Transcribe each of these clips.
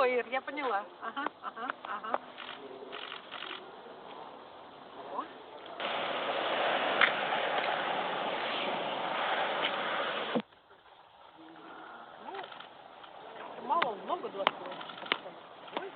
Все, Ир, я поняла. Ага, ага, ага. О. Ну, мало, много 20 километров. Ой.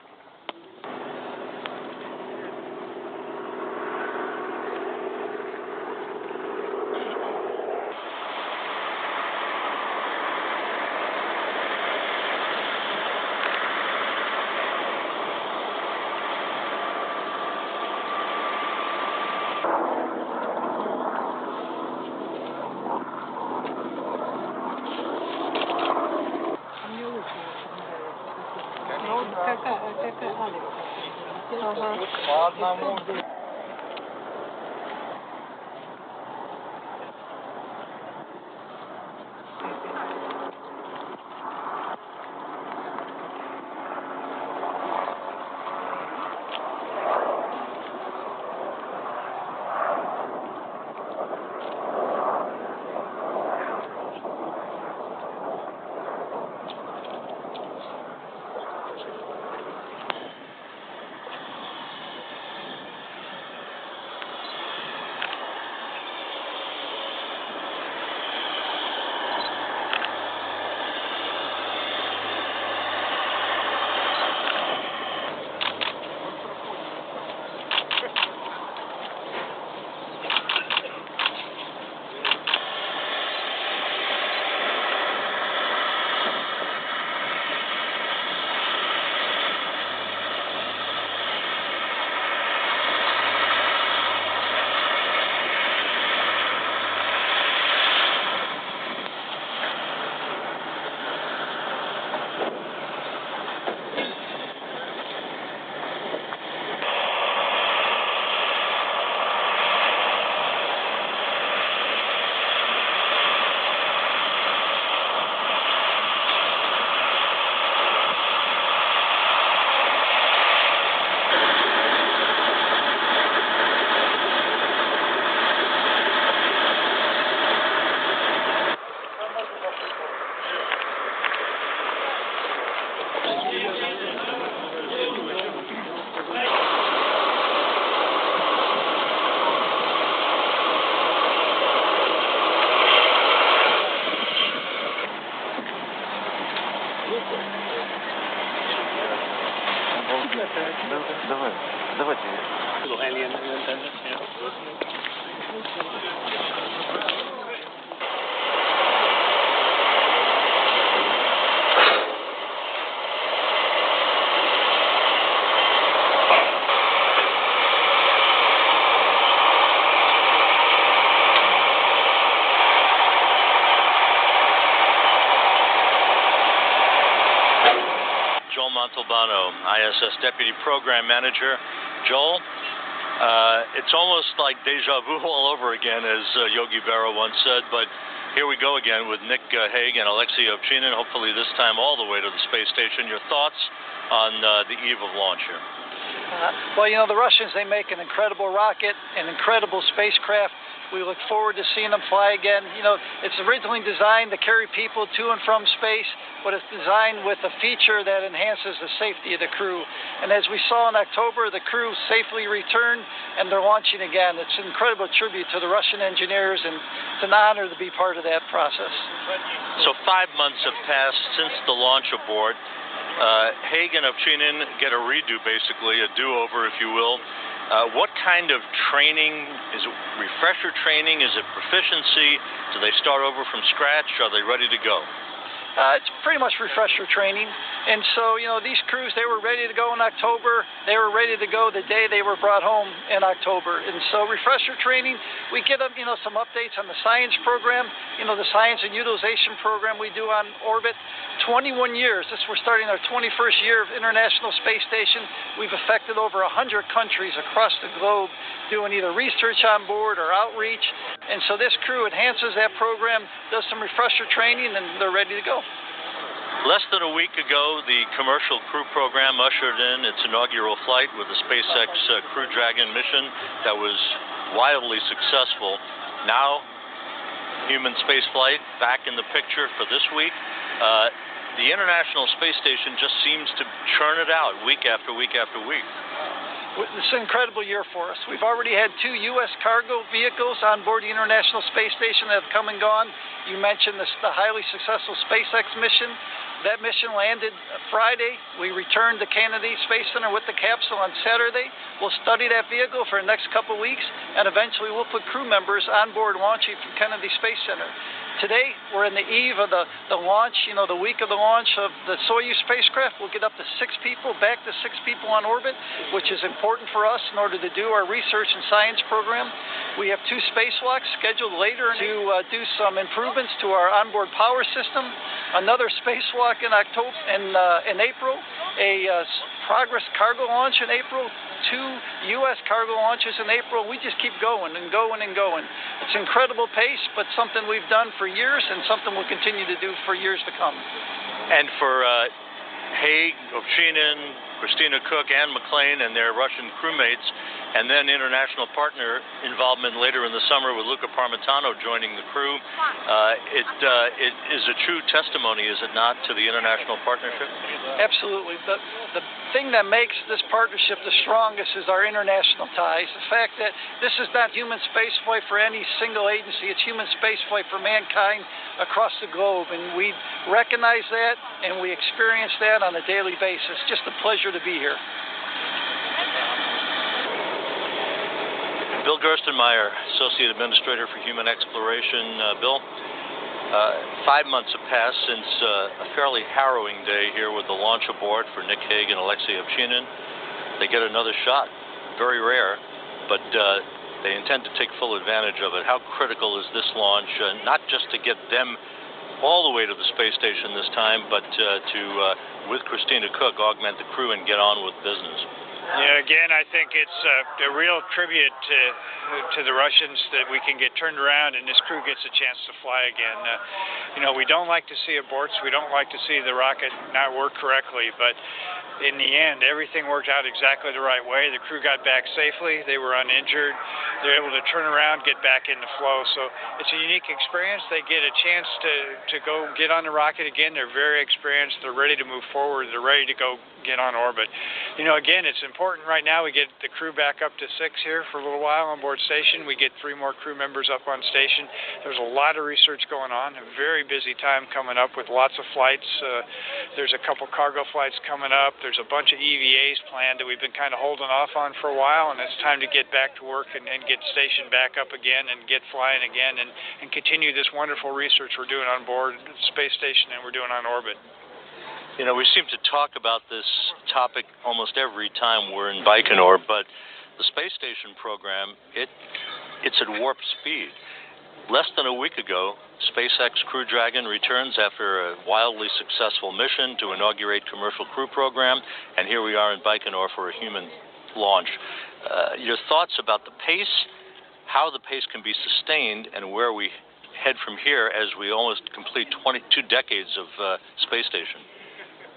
Мне лучше нравится. Ну, какая Алекс. Ага. По одному. Давайте. Joel Montalbano, ISS Deputy Program Manager. Joel, it's almost like deja vu all over again, as Yogi Berra once said, but here we go again with Nick Hague and Alexei Ovchinin, hopefully this time all the way to the space station. Your thoughts on the eve of launch here? Well, you know, the Russians, they make an incredible rocket, an incredible spacecraft. We look forward to seeing them fly again. You know, it's originally designed to carry people to and from space, but it's designed with a feature that enhances the safety of the crew. And as we saw in October, the crew safely returned and they're launching again. It's an incredible tribute to the Russian engineers, and it's an honor to be part of that process. So 5 months have passed since the launch aboard. Hague and Ovchinin get a redo, basically, a do-over, if you will. What kind of training? Is it refresher training? Is it proficiency? Do they start over from scratch? Are they ready to go? It's pretty much refresher training. And so, you know, these crews, they were ready to go in October. They were ready to go the day they were brought home in October. And so refresher training, we get them, you know, some updates on the science program, you know, the science and utilization program we do on orbit. 21 years. We're starting our 21st year of International Space Station. We've affected over 100 countries across the globe doing either research on board or outreach. And so this crew enhances that program, does some refresher training, and they're ready to go. Less than a week ago, the commercial crew program ushered in its inaugural flight with the SpaceX Crew Dragon mission that was wildly successful. Now, human spaceflight back in the picture for this week. the International Space Station just seems to churn it out week after week after week. It's an incredible year for us. We've already had 2 U.S. cargo vehicles on board the International Space Station that have come and gone. You mentioned the highly successful SpaceX mission. That mission landed Friday. We returned to Kennedy Space Center with the capsule on Saturday. We'll study that vehicle for the next couple weeks, and eventually we'll put crew members on board launching from Kennedy Space Center. Today, we're in the eve of the launch, the week of the launch of the Soyuz spacecraft. We'll get up to 6 people, back to 6 people on orbit, which is important for us in order to do our research and science program. We have 2 spacewalks scheduled later to do some improvements to our onboard power system. Another spacewalk in April, a Progress cargo launch in April, 2 U.S. cargo launches in April. We just keep going and going and going. It's an incredible pace, but something we've done for years and something we'll continue to do for years to come. And for Haig, Ovchinin, Christina Cook, and McLean and their Russian crewmates, and then international partner involvement later in the summer with Luca Parmitano joining the crew. It is a true testimony, is it not, to the international partnership? Absolutely. The thing that makes this partnership the strongest is our international ties. The fact that this is not human spaceflight for any single agency, it's human spaceflight for mankind across the globe, and we recognize that and we experience that on a daily basis. Just a pleasure to be here. Bill Gerstenmaier, Associate Administrator for Human Exploration. Bill, 5 months have passed since a fairly harrowing day here with the launch aboard for Nick Hague and Alexei Ovchinin. They get another shot, very rare, but they intend to take full advantage of it. How critical is this launch, not just to get them all the way to the space station this time, but to, with Christina Cook, augment the crew and get on with business? Yeah, again, I think it's a real tribute to the Russians that we can get turned around and this crew gets a chance to fly again. We don't like to see aborts. We don't like to see the rocket not work correctly, but in the end, everything worked out exactly the right way. The crew got back safely. They were uninjured. They're able to turn around, get back in the flow. So it's a unique experience. They get a chance to go get on the rocket again. They're very experienced. They're ready to move forward. They're ready to go get on orbit. Again, it's important right now we get the crew back up to 6 here for a little while on board station. We get 3 more crew members up on station. There's a lot of research going on. A very busy time coming up with lots of flights. There's a couple cargo flights coming up. There's a bunch of EVAs planned that we've been kind of holding off on for a while, and it's time to get back to work and get stationed back up again and get flying again and continue this wonderful research we're doing on board the space station and we're doing on orbit. We seem to talk about this topic almost every time we're in Baikonur, but the space station program, it's at warp speed. Less than a week ago, SpaceX Crew Dragon returns after a wildly successful mission to inaugurate commercial crew program, and here we are in Baikonur for a human launch. Your thoughts about the pace, how the pace can be sustained, and where we head from here as we almost complete 22 decades of space station?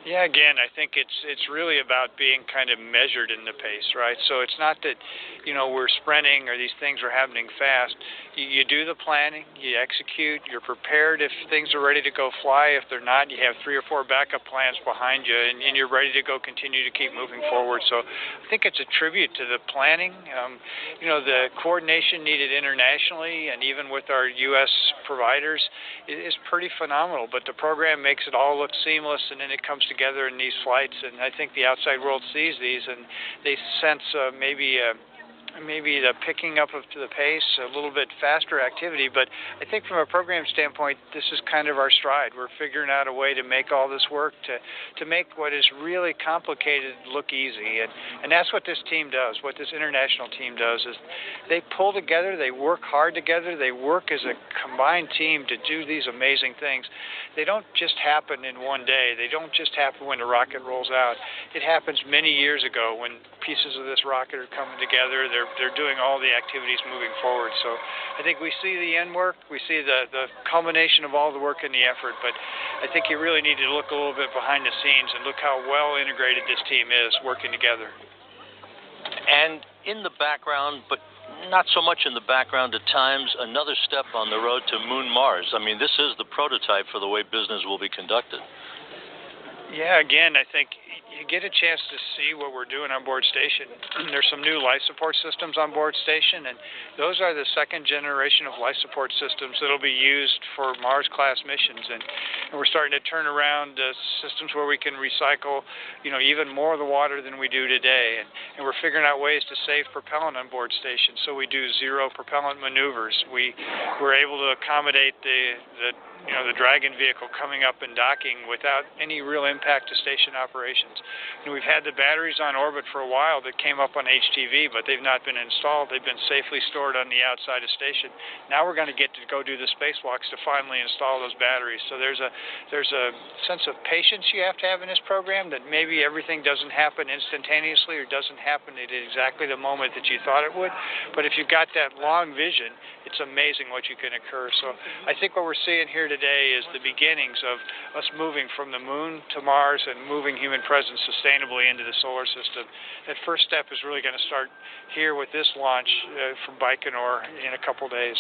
Yeah, again, I think it's really about being kind of measured in the pace, right? So it's not that, we're sprinting or these things are happening fast. You do the planning, you execute, you're prepared if things are ready to go fly. If they're not, you have 3 or 4 backup plans behind you, and you're ready to go continue to keep moving forward. So I think it's a tribute to the planning. The coordination needed internationally and even with our U.S. providers is pretty phenomenal, but the program makes it all look seamless, and then it comes together in these flights, and I think the outside world sees these and they sense maybe the picking up of the pace, a little bit faster activity. But I think from a program standpoint, this is kind of our stride. We're figuring out a way to make all this work, to make what is really complicated look easy, and that's what this team does. What this international team does is they pull together, they work hard together, they work as a combined team to do these amazing things. They don't just happen in one day. They don't just happen when the rocket rolls out. It happens many years ago when pieces of this rocket are coming together. They're doing all the activities moving forward. So I think we see the end work. We see the culmination of all the work and the effort. But I think you really need to look a little bit behind the scenes and look how well integrated this team is working together. And in the background, but not so much in the background at times, another step on the road to Moon Mars. I mean, this is the prototype for the way business will be conducted. Yeah, again, I think you get a chance to see what we're doing on board station. There's some new life support systems on board station, and those are the second generation of life support systems that'll be used for Mars-class missions. And we're starting to turn around systems where we can recycle, even more of the water than we do today. And we're figuring out ways to save propellant on board station. So we do zero propellant maneuvers. We're able to accommodate the Dragon vehicle coming up and docking without any real impact to station operations. We've had the batteries on orbit for a while that came up on HTV, but they've not been installed. They've been safely stored on the outside of station. Now we're going to get to go do the spacewalks to finally install those batteries. So there's a sense of patience you have to have in this program, that maybe everything doesn't happen instantaneously or doesn't happen at exactly the moment that you thought it would. But if you've got that long vision, it's amazing what you can occur. So I think what we're seeing here today is the beginnings of us moving from the moon to Mars and moving human presence sustainably into the solar system. That first step is really going to start here with this launch from Baikonur in a couple days.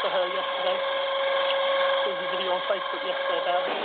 For her yesterday. There was a video on Facebook yesterday about it.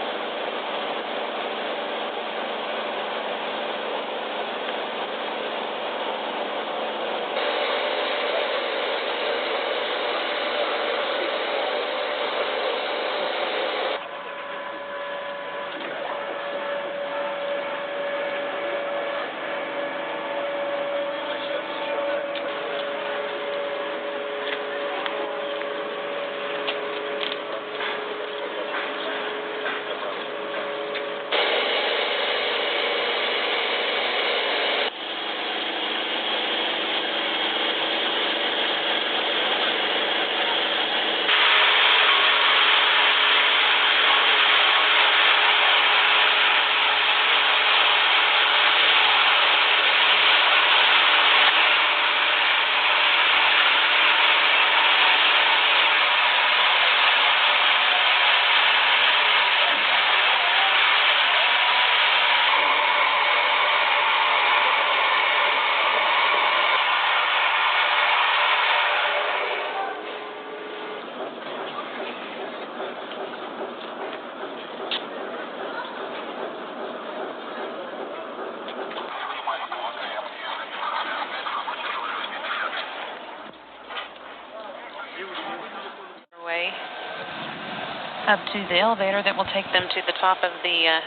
Up to the elevator that will take them to the top of the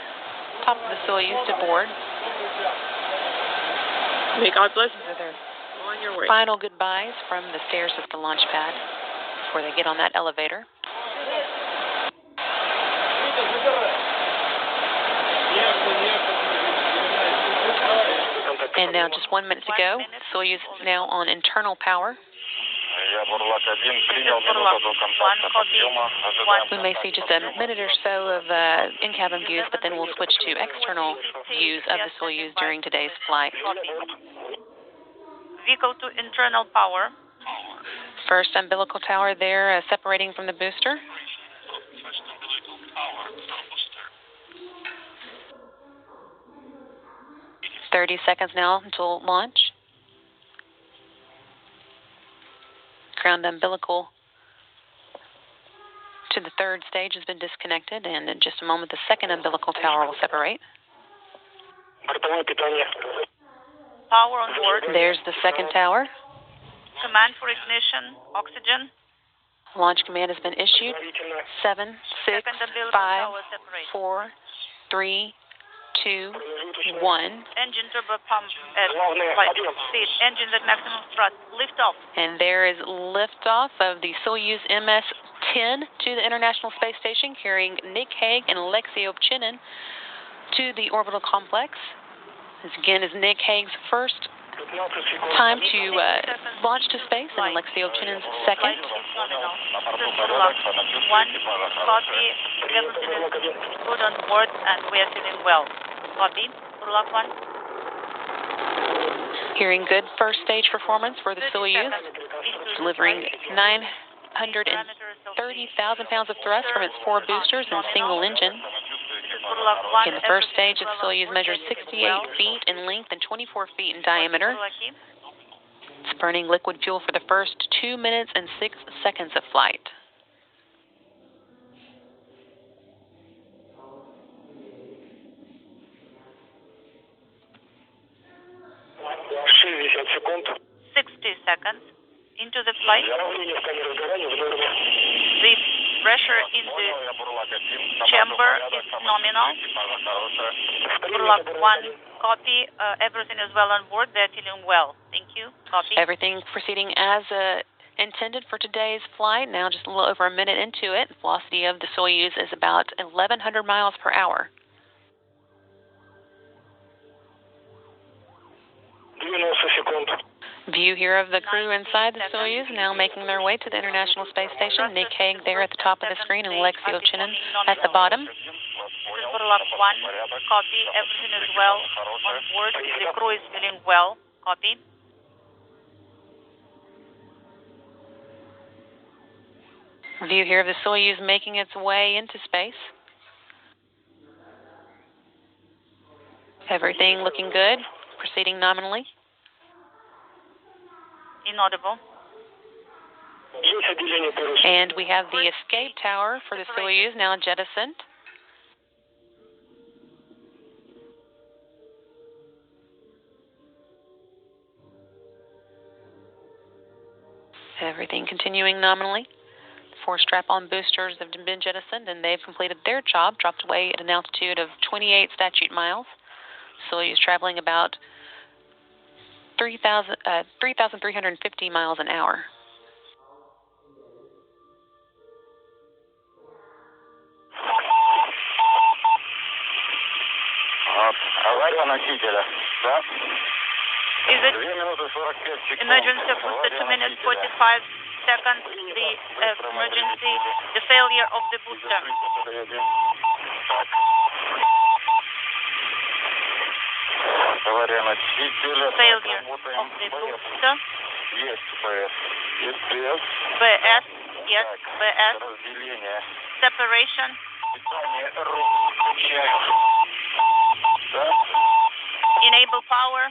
Soyuz to board. May God bless These are their you on your way. final goodbyes from the stairs of the launch pad before they get on that elevator. And now just 1 minute to go. Soyuz now on internal power. We may see just a minute or so of in-cabin views, but then we'll switch to external views of the Soyuz during today's flight. Vehicle to internal power. First umbilical tower there, separating from the booster. "30 seconds now until launch. Ground umbilical The third stage has been disconnected, and in just a moment, the second umbilical tower will separate. Power on board. There's the second tower. Command for ignition. Oxygen. Launch command has been issued. 7, 6, Second umbilical 5, tower separate. 4, 3, 2, 1. Engine turbo pump at flight speed. Engines at maximum thrust. Lift off. And there is liftoff of the Soyuz MS-10 to the International Space Station, carrying Nick Hague and Alexei Ovchinin to the orbital complex. This again is Nick Hague's first time to launch to space, and Alexei Ovchinin's second. One copy. Everything is good on board, and we are feeling well. Copy. Burlak 1. Hearing good first stage performance for the Soyuz, delivering 930,000 pounds of thrust from its 4 boosters and single engine. In the first stage, the Soyuz measured 68 feet in length and 24 feet in diameter. It's burning liquid fuel for the first 2 minutes and 6 seconds of flight. Seconds. 60 seconds into the flight. The pressure in the chamber is nominal. Burlak 1, copy. Everything is well on board. They're feeling well. Thank you. Copy. Everything proceeding as intended for today's flight. Now just a little over a minute into it. The velocity of the Soyuz is about 1,100 miles per hour. View here of the crew inside the Soyuz, now making their way to the International Space Station. Nick Hague there at the top of the screen and Alexei Ovchinin at the bottom. Burlak 1, copy. Everything is well on board. The crew is feeling well. Copy. View here of the Soyuz making its way into space. Everything looking good, proceeding nominally. Inaudible. And we have the escape tower for the Soyuz now jettisoned. Everything continuing nominally. 4 strap-on boosters have been jettisoned, and they've completed their job, dropped away at an altitude of 28 statute miles. Soyuz traveling about 3,350 miles an hour. Is it emergency booster 2 minutes 45 seconds? The emergency, the failure of the booster. Failure of the booster. BS, yes, BS. Separation. Enable power.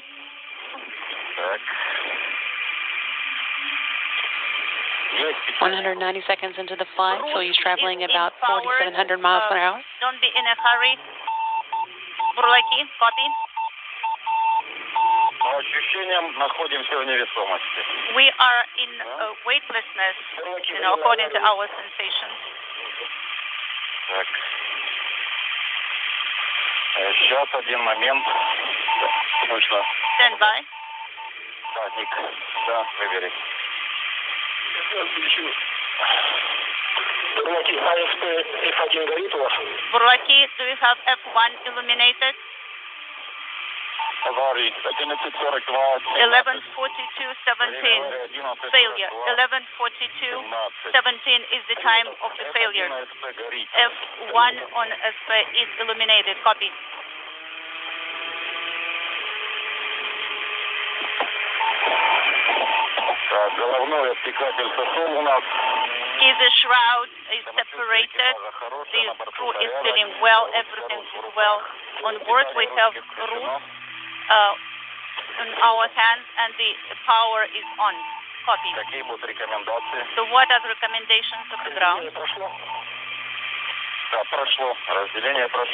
190 seconds into the flight, Soyuz traveling about 4,700 miles per hour. Don't be in a hurry. Buрлаки, copy. We are in weightlessness, according to our sensations. Stand by. Buрлаки, do you have F1 illuminated? 11:42:17. Failure. 11:42:17 is the time of the failure. F1 on SP is illuminated. Copy. The shroud is separated. The crew is feeling well. Everything is well on board. We have routes in our hands, and the power is on. Copy. So what are the recommendations of the ground?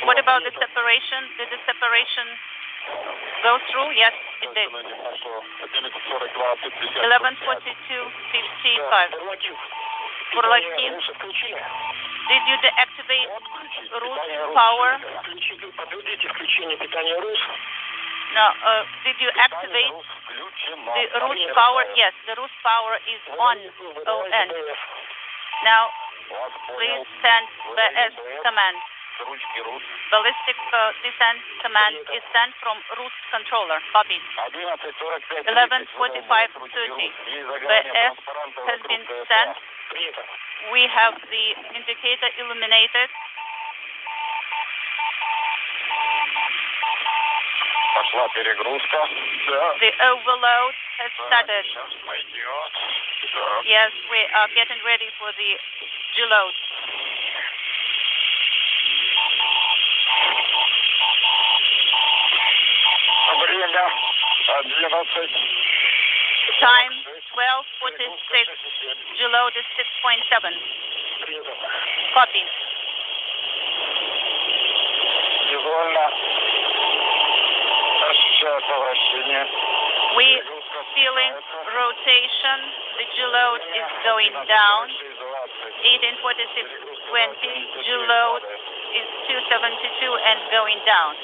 What about the separation? Did the separation go through? Yes, it did. 11:42:55. Burlakin, did you deactivate root power? No. Did you activate the root power? Yes, the root power is on. ON. Now, please send BS command. Ballistic descent command is sent from root controller. Copy. 11:45:30. BS has been sent. We have the indicator illuminated. The overload has started. Yes, we are getting ready for the deload. Time 12:46. Deload is 6.7. Copy. We feeling rotation. The deload is going down. 18:46:20. Deload is 272 and going down.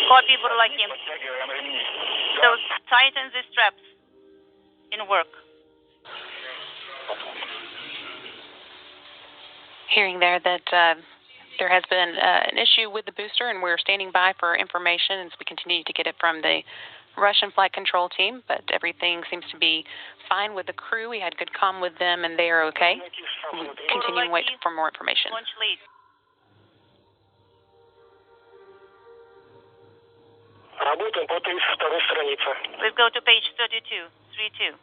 Copy, Burlakin. So tighten the straps in work. Hearing there that there has been an issue with the booster, and we're standing by for information as we continue to get it from the Russian flight control team, but everything seems to be fine with the crew. We had good comm with them, and they are okay. We continue to wait for more information. Launch lead. Let's go to page 32. 32.